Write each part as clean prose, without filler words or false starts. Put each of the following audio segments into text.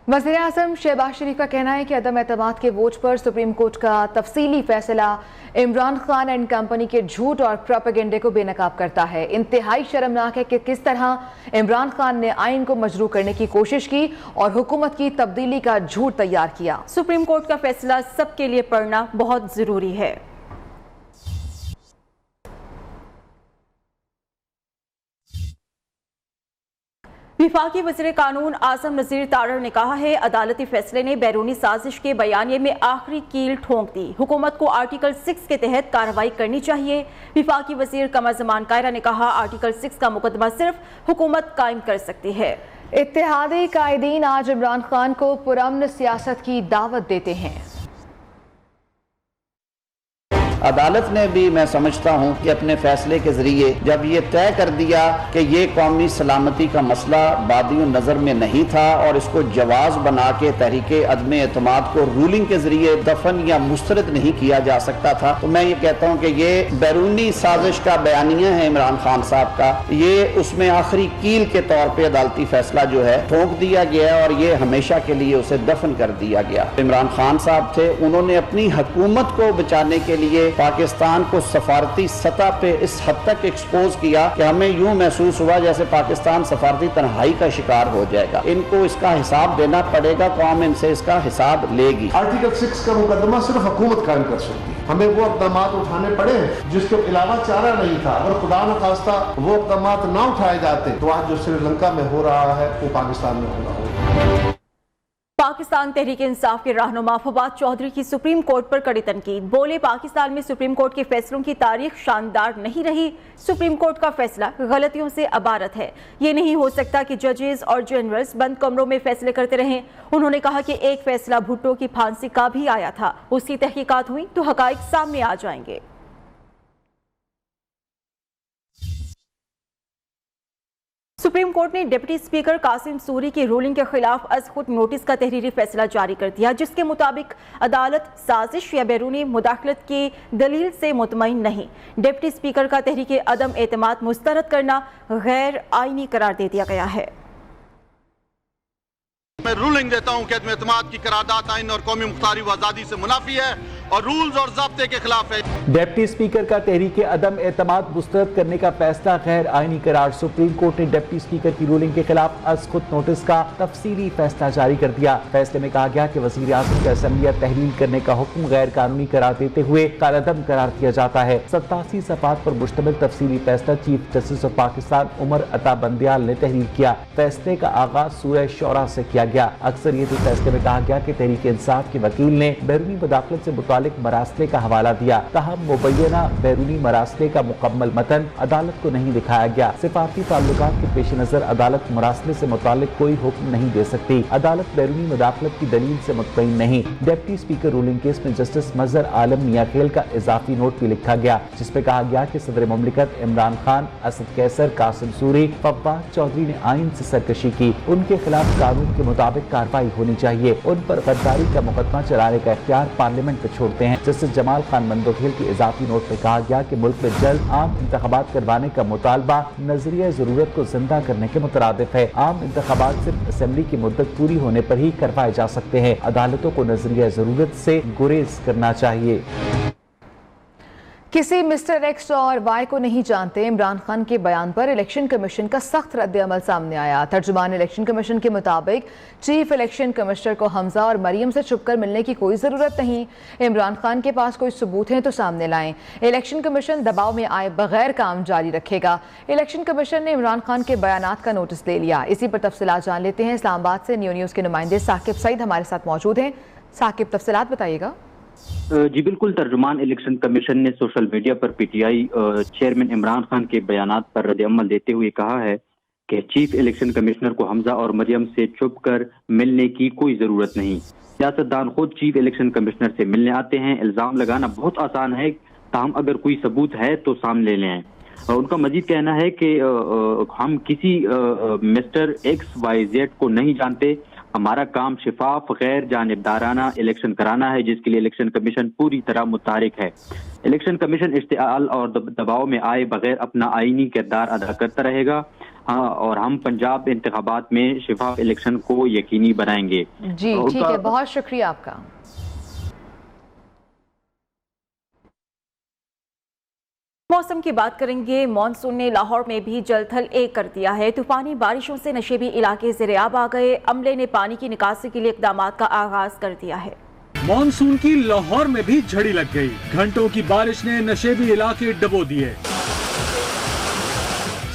वज़ीर आज़म शहबाज शरीफ का कहना है कि अदम एतमाद के वोट पर सुप्रीम कोर्ट का तफसीली फैसला इमरान खान एंड कंपनी के झूठ और प्रोपेगेंडे को बेनकाब करता है। इंतहाई शर्मनाक है कि किस तरह इमरान खान ने आइन को मजरू करने की कोशिश की और हुकूमत की तब्दीली का झूठ तैयार किया। सुप्रीम कोर्ट का फैसला सबके लिए पढ़ना बहुत जरूरी है। विफाकी वज़ीर कानून आज़म नज़ीर तारड़ ने कहा है, अदालती फैसले ने बैरूनी साजिश के बयानिए में आखिरी कील ठोंक दी। हुकूमत को आर्टिकल 6 के तहत कार्रवाई करनी चाहिए। विफाकी वज़ीर कमर ज़मान कायरा ने कहा, आर्टिकल 6 का मुकदमा सिर्फ हुकूमत कायम कर सकती है। इत्तेहादी कायदीन आज इमरान खान को पुरअमन सियासत की दावत देते हैं। अदालत ने भी मैं समझता हूँ कि अपने फैसले के जरिए जब ये तय कर दिया कि ये कौमी सलामती का मसला बादियों नज़र में नहीं था और इसको जवाज बना के तहरीके अदम एतमाद को रूलिंग के जरिए दफन या मुस्तरद नहीं किया जा सकता था, तो मैं ये कहता हूँ कि ये बैरूनी साजिश का बयानिया है इमरान खान साहब का। ये उसमें आखिरी कील के तौर पर अदालती फैसला जो है ठोंक दिया गया और ये हमेशा के लिए उसे दफन कर दिया गया। इमरान खान साहब थे, उन्होंने अपनी हुकूमत को बचाने के लिए पाकिस्तान को सफारती सतह पे इस हद तक एक्सपोज किया कि हमें यूं महसूस हुआ जैसे पाकिस्तान सफारती तन्हाई का शिकार हो जाएगा। इनको इसका हिसाब देना पड़ेगा, कौम इनसे इसका हिसाब लेगी। आर्टिकल 6 का मुकदमा सिर्फ हुकूमत कायम कर सकती है। हमें वो इक़दाम उठाने पड़े जिसके अलावा चारा नहीं था। अगर खुदा न खास्ता वो इक़दाम ना उठाए जाते तो आज जो श्रीलंका में हो रहा है वो पाकिस्तान में होना होगा। पाकिस्तान तहरीक इंसाफ के रहनुमा फवाद चौधरी की सुप्रीम कोर्ट पर कड़ी तनकीद। बोले, पाकिस्तान में सुप्रीम कोर्ट के फैसलों की तारीख शानदार नहीं रही। सुप्रीम कोर्ट का फैसला गलतियों से अबारत है। ये नहीं हो सकता कि जजेस और जनरल्स बंद कमरों में फैसले करते रहें। उन्होंने कहा कि एक फैसला भुट्टो की फांसी का भी आया था, उसकी तहकीकात हुई तो हकाइक सामने आ जाएंगे। सुप्रीम कोर्ट ने डिप्टी स्पीकर कासिम सूरी की रूलिंग के खिलाफ अज खुद नोटिस का तहरीरी फैसला जारी कर दिया, जिसके मुताबिक अदालत साजिश या बैरूनी मुदाखलत की दलील से मुतमईन नहीं। डिप्टी स्पीकर का तहरीके अदम एतमाद मुस्तरद करना गैर आईनी करार दे दिया गया है। मैं रूलिंग देता हूं कि एतमाद की करारदाद आइन और कौमी मुख्तारी व आज़ादी से मुनाफी है और रूल्स और ज़ाब्ते के खिलाफ है। डिप्टी स्पीकर का तहरीके अदम एतमाद मुस्तरद करने का फैसला गैर आईनी करार। सुप्रीम कोर्ट ने डिप्टी स्पीकर की रूलिंग के खिलाफ अज खुद नोटिस का तफसीली फैसला जारी कर दिया। फैसले में कहा गया कि वज़ीर आज़म का असम्बलिया तहलील करने का हुक्म गैर कानूनी करार देते हुए कालअदम करार दिया जाता है। 87 सफ़हात पर मुश्तमिल तफसीली फैसला chief justice of Pakistan Umar Ata Bandial ने तहरीर किया। फैसले का आगाज सूरह शौरा से किया गया। अक्सर ये फैसले में कहा गया कि तहरीक इंसाफ के वकील ने बैरूनी मुदाखलत से मुतालिक मरासले का हवाला दिया, ताहम मुबैना बैरूनी मरासले का मुकम्मल मतन अदालत को नहीं दिखाया गया। सिफारती ताल्लुकात के पेश नजर अदालत मरासले से मुतालिक कोई हुक्म नहीं दे सकती। अदालत बैरूनी मुदाखलत की दलील से मुतमईन नहीं। डिप्टी स्पीकर रूलिंग केस में जस्टिस मजहर आलम मियां खेल का इजाफी नोट भी लिखा गया, जिसमें कहा गया कि सदर मुमलिकत इमरान खान, असद कैसर, कासिम सूरी, फवाद चौधरी ने आइन से सरकशी की। उनके खिलाफ कानून के मुताबिक कार्रवाई होनी चाहिए। उन पर गद्दारी का मुकदमा चलाने का इख्तियार पार्लियामेंट पर छोड़ते हैं। जस्टिस जमाल खान मंदोखेल के इजाफी नोट में कहा गया कि मुल्क में जल्द आम इंतखाबात करवाने का मुतालबा नजरिया जरूरत को जिंदा करने के मुतरादिफ है। आम इंतखाबात सिर्फ असेंबली की मुद्दत पूरी होने पर ही करवाए जा सकते हैं। अदालतों को नजरिया जरूरत से गुरेज करना चाहिए। किसी मिस्टर एक्स और वाई को नहीं जानते, इमरान खान के बयान पर इलेक्शन कमीशन का सख्त रद्द अमल सामने आया। तर्जुमान इलेक्शन कमीशन के मुताबिक चीफ इलेक्शन कमिश्नर को हमजा और मरियम से छुपकर मिलने की कोई ज़रूरत नहीं। इमरान खान के पास कोई सबूत हैं तो सामने लाएं। इलेक्शन कमीशन दबाव में आए बगैर काम जारी रखेगा। इलेक्शन कमीशन ने इमरान खान के बयानात का नोटिस ले लिया। इसी पर तफसीलात जान लेते हैं। इस्लामाबाद से न्यू न्यूज़ के नुमाइंदे साकिब सईद हमारे साथ मौजूद हैं। साकिब, तफसीलात बताइएगा। जी बिल्कुल, तर्जुमान इलेक्शन कमीशन ने सोशल मीडिया पर पीटीआई चेयरमैन इमरान खान के बयानात पर रद्द-ए-अमल देते हुए कहा है कि चीफ इलेक्शन कमिश्नर को हमजा और मरियम से छुपकर मिलने की कोई जरूरत नहीं। सियासतदान खुद चीफ इलेक्शन कमिश्नर से मिलने आते हैं। इल्जाम लगाना बहुत आसान है, ताहम अगर कोई सबूत है तो सामने ले आएं। उनका मजीद कहना है कि हम किसी मिस्टर XYZ को नहीं जानते। हमारा काम शिफाफ गैर जानिबदाराना इलेक्शन कराना है, जिसके लिए इलेक्शन कमीशन पूरी तरह मुतारिक है। इलेक्शन कमीशन इश्तिआल और दबाव में आए बगैर अपना आईनी किरदार अदा करता रहेगा। हाँ और हम पंजाब इंतखाबात में शिफाफ इलेक्शन को यकीनी बनाएंगे। जी ठीक है, बहुत शुक्रिया आपका। मौसम की बात करेंगे। मॉनसून ने लाहौर में भी जलथल एक कर दिया है। तूफानी बारिशों से नशेबी इलाके ज़ेर-ए-आब आ गए। अमले ने पानी की निकासी के लिए इक़दामात का आगाज कर दिया है। मॉनसून की लाहौर में भी झड़ी लग गई। घंटों की बारिश ने नशेबी इलाके डबो दिए।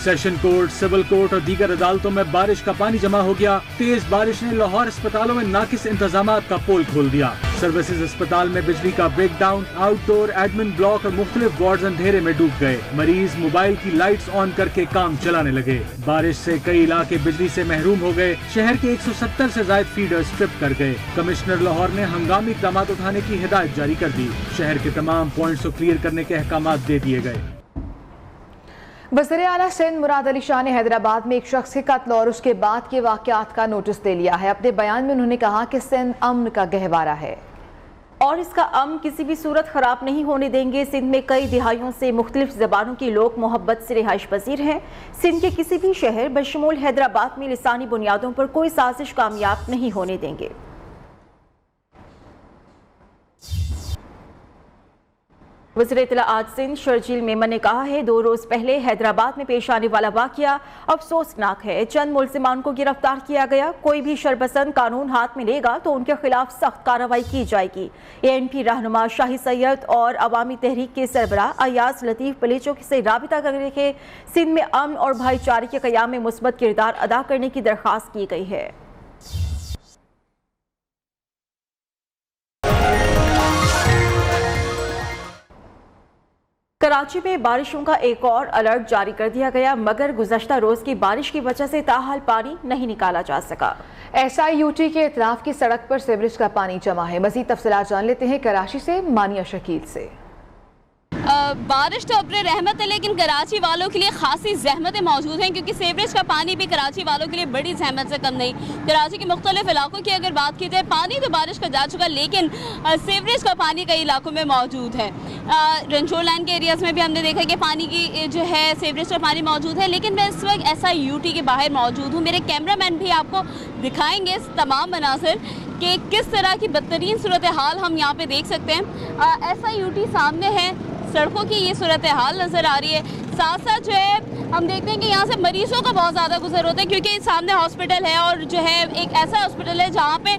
सेशन कोर्ट, सिविल कोर्ट और दीगर अदालतों में बारिश का पानी जमा हो गया। तेज बारिश ने लाहौर अस्पतालों में नाकिस इंतजामात का पोल खोल दिया। सर्विसेज अस्पताल में बिजली का ब्रेकडाउन, आउटडोर एडमिन ब्लॉक और मुख्तलिफ वार्ड्स अंधेरे में डूब गए। मरीज मोबाइल की लाइट्स ऑन करके काम चलाने लगे। बारिश से कई इलाके बिजली से महरूम हो गए। शहर के 170 से ज्यादा फीडर्स ट्रिप कर गए। कमिश्नर लाहौर ने हंगामी इक़दाम उठाने की हिदायत जारी कर दी। शहर के तमाम पॉइंट्स को क्लियर करने के अहकामात दे दिए गए। वज़ीर आला सिंध मुराद अली शाह ने हैदराबाद में एक शख्स के कत्ल और उसके बाद के वाक़यात का नोटिस दे लिया है। अपने बयान में उन्होंने कहा कि सिंध अमन का गहवारा है और इसका अमन किसी भी सूरत खराब नहीं होने देंगे। सिंध में कई दिहाइयों से मुख्तलिफ ज़बानों के लोग मोहब्बत से रिहाइश पजीर हैं। सिंध के किसी भी शहर बशमूल हैदराबाद में लिसानी बुनियादों पर कोई साजिश कामयाब नहीं होने देंगे। वज़ीर इत्तलाआत सिंध शर्जील मेमन ने कहा है 2 रोज पहले हैदराबाद में पेश आने वाला वाक़या अफसोसनाक है। चंद मुलजिमान को गिरफ्तार किया गया। कोई भी शरपसंद कानून हाथ में लेगा तो उनके खिलाफ सख्त कार्रवाई की जाएगी। ANP रहनुमा शाही सैयद और अवामी तहरीक के सरबराह अयाज लतीफ़ बलीचों से राबिता करके सिंध में अमन और भाईचारे के क़याम में मुस्बत किरदार अदा करने की दरख्वास्त की गई है। कराची में बारिशों का एक और अलर्ट जारी कर दिया गया, मगर गुज़श्ता रोज की बारिश की वजह से ताहाल पानी नहीं निकाला जा सका। SIUT के इतराफ की सड़क पर सीवरेज का पानी जमा है। मज़ीद तफसीलात जान लेते हैं कराची से मानिया शकील से। बारिश तो अपने रहमत है, लेकिन कराची वालों के लिए खासी जहमतें मौजूद हैं, क्योंकि सीवरेज का पानी भी कराची वालों के लिए बड़ी जहमत से कम नहीं। कराची के मुख्तलिफ इलाकों की अगर बात की जाए, पानी तो बारिश का जा चुका, लेकिन सीवरेज का पानी कई इलाकों में मौजूद है। रंजोर लाइन के एरियाज़ में भी हमने देखा कि पानी की जो है सीवरेज का पानी मौजूद है। लेकिन मैं इस वक्त SIUT के बाहर मौजूद हूँ। मेरे कैमरामैन भी आपको दिखाएंगे इस तमाम मनासिर कि किस तरह की बदतरीन सूरत हाल हम यहाँ पे देख सकते हैं। SIUT सामने है, सड़कों की ये सूरत हाल नज़र आ रही है। साथ साथ जो है हम देखते हैं कि यहाँ से मरीजों का बहुत ज़्यादा गुजर होता है, क्योंकि सामने हॉस्पिटल है और जो है एक ऐसा हॉस्पिटल है जहाँ पे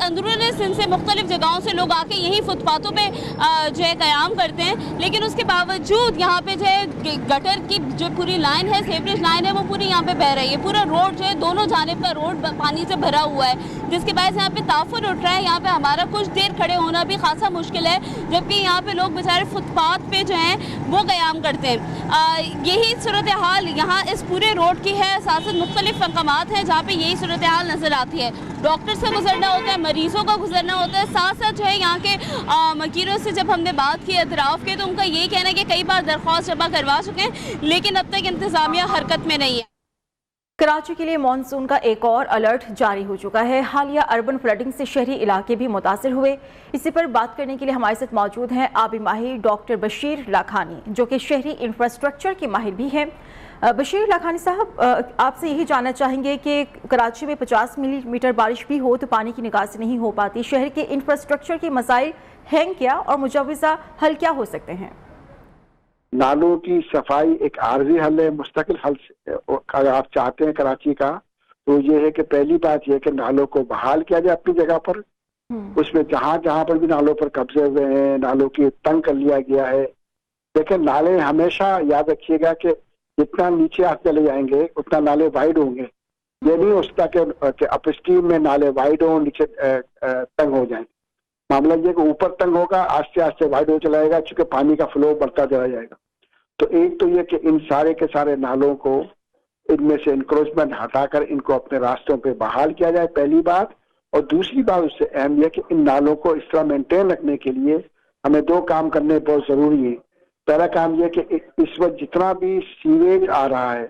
अंदरूनी सिंध से मुख्तलिफ जगहों से लोग आके यहीं फुटपाथों पे जो है क़याम करते हैं। लेकिन उसके बावजूद यहाँ पे जो है गटर की जो पूरी लाइन है, सीवरेज लाइन है, वो पूरी यहाँ पे बह रही है। पूरा रोड जो है, दोनों जानिब का रोड पानी से भरा हुआ है, जिसके बाद यहाँ पे ताफुन उठ रहा है। यहाँ पे हमारा कुछ देर खड़े होना भी खासा मुश्किल है, जबकि यहाँ पे लोग बेचारे फुटपाथ पे जो हैं वो क़याम करते हैं। यही सूरत हाल यहाँ इस पूरे रोड की है। साथ साथ मुख्तलिफ मकामात हैं जहाँ पे यही सूरत हाल नज़र आती है। डॉक्टर्स का गुजरना होता है, मरीजों का गुजरना होता है। साथ साथ जो है यहाँ के मकीरों से जब हमने बात की अतराफ़ के, तो उनका यही कहना है कि कई बार दरख्वास्त जमा करवा चुके हैं, लेकिन अब तक इंतज़ामिया हरकत में नहीं है। कराची के लिए मानसून का एक और अलर्ट जारी हो चुका है। हालिया अर्बन फ्लडिंग से शहरी इलाके भी मुतासिर हुए। इसी पर बात करने के लिए हमारे साथ मौजूद हैं आबी माहिर डॉक्टर बशीर लाखानी, जो कि शहरी इंफ्रास्ट्रक्चर के माहिर भी हैं। बशीर लाखानी साहब, आपसे यही जानना चाहेंगे कि कराची में 50 मिलीमीटर बारिश भी हो तो पानी की निकासी नहीं हो पाती। शहर के इंफ्रास्ट्रक्चर के मसाइल हैं क्या और मुजव्वज़ा हल क्या हो सकते हैं? नालों की सफाई एक आर्जी हल है, मुस्तकिल हल अगर आप चाहते हैं कराची का, तो ये है कि पहली बात यह है कि नालों को बहाल किया जाए अपनी जगह पर। उसमें जहाँ जहाँ पर भी नालों पर कब्जे हुए हैं, नालों की तंग कर लिया गया है। लेकिन नाले हमेशा याद रखिएगा कि जितना नीचे आप चले जाएंगे उतना नाले वाइड होंगे। ये नहीं हो सकता कि अपस्ट्रीम में नाले वाइड हो, नीचे तंग हो जाए। मामला ये कि ऊपर तंग होगा, आस्ते आस्ते वाइड हो चलाएगा, चूंकि पानी का फ्लो बढ़ता चला जाएगा। तो एक तो ये कि इन सारे के सारे नालों को, इनमें से इंक्रोचमेंट हटाकर इनको अपने रास्तों पे बहाल किया जाए, पहली बात। और दूसरी बात उससे अहम यह कि इन नालों को इस तरह मेंटेन रखने के लिए हमें 2 काम करने बहुत ज़रूरी है। पहला काम यह कि इस वक्त जितना भी सीवेज आ रहा है,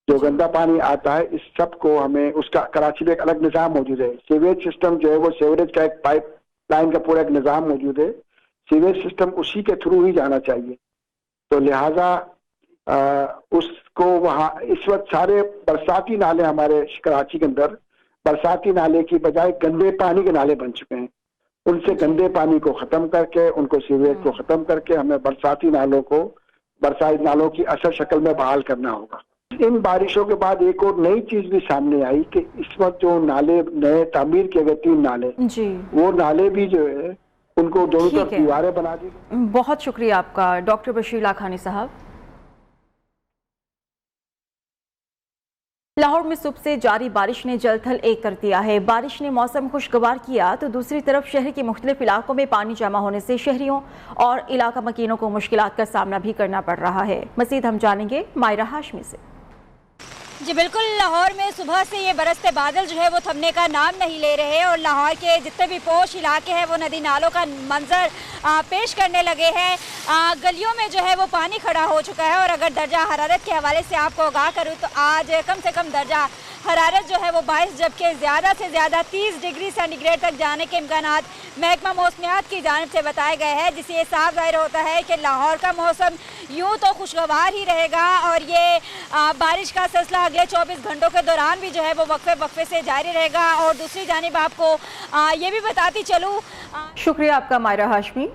जो गंदा पानी आता है, इस सब को हमें, उसका कराची में एक अलग निज़ाम मौजूद है। सीवेज सिस्टम जो है वो सीवरेज का एक पाइप लाइन का पूरा एक निज़ाम मौजूद है। सीवेज सिस्टम उसी के थ्रू ही जाना चाहिए। तो लिहाजा को वहाँ इस वक्त सारे बरसाती नाले हमारे कराची के अंदर बरसाती नाले की बजाय गंदे पानी के नाले बन चुके हैं। उनसे गंदे पानी को खत्म करके, उनको सीवरेज को खत्म करके हमें बरसाती नालों की असल शक्ल में बहाल करना होगा। इन बारिशों के बाद एक और नई चीज भी सामने आई कि इस वक्त जो नाले नए तामीर किए गए 3 नाले जी, वो नाले भी जो है उनको दोनों तरफ दीवारें बना दी। बहुत शुक्रिया आपका डॉक्टर बशीर लाखानी साहब। लाहौर में सुबह से जारी बारिश ने जलथल एक कर दिया है। बारिश ने मौसम खुशगवार किया तो दूसरी तरफ शहर के मुख्तलिफ इलाकों में पानी जमा होने से शहरियों और इलाका मकीनों को मुश्किलात का सामना भी करना पड़ रहा है। मज़ीद हम जानेंगे मायरा हाशमी से। जी बिल्कुल, लाहौर में सुबह से ये बरसते बादल जो है वो थमने का नाम नहीं ले रहे और लाहौर के जितने भी पोश इलाके हैं वो नदी नालों का मंजर पेश करने लगे हैं। गलियों में जो है वो पानी खड़ा हो चुका है और अगर दर्जा हरारत के हवाले से आपको आगाह करूँ तो आज कम से कम दर्जा हरारत जो है वो 22 जबकि ज़्यादा से ज़्यादा 30 डिग्री सेंटीग्रेड तक जाने के इम्कानात महकमा मौसमियात की जानिब से बताए गए हैं, जिससे ये साफ ज़ाहिर होता है कि लाहौर का मौसम यूँ तो खुशगवार ही रहेगा और ये बारिश का सिलसिला अगले 24 घंटों के दौरान भी जो है वो वक्फे से जारी रहेगा। और दूसरी जानिब आपको ये भी बताती चलूँ। शुक्रिया आपका मायरा हाशमी।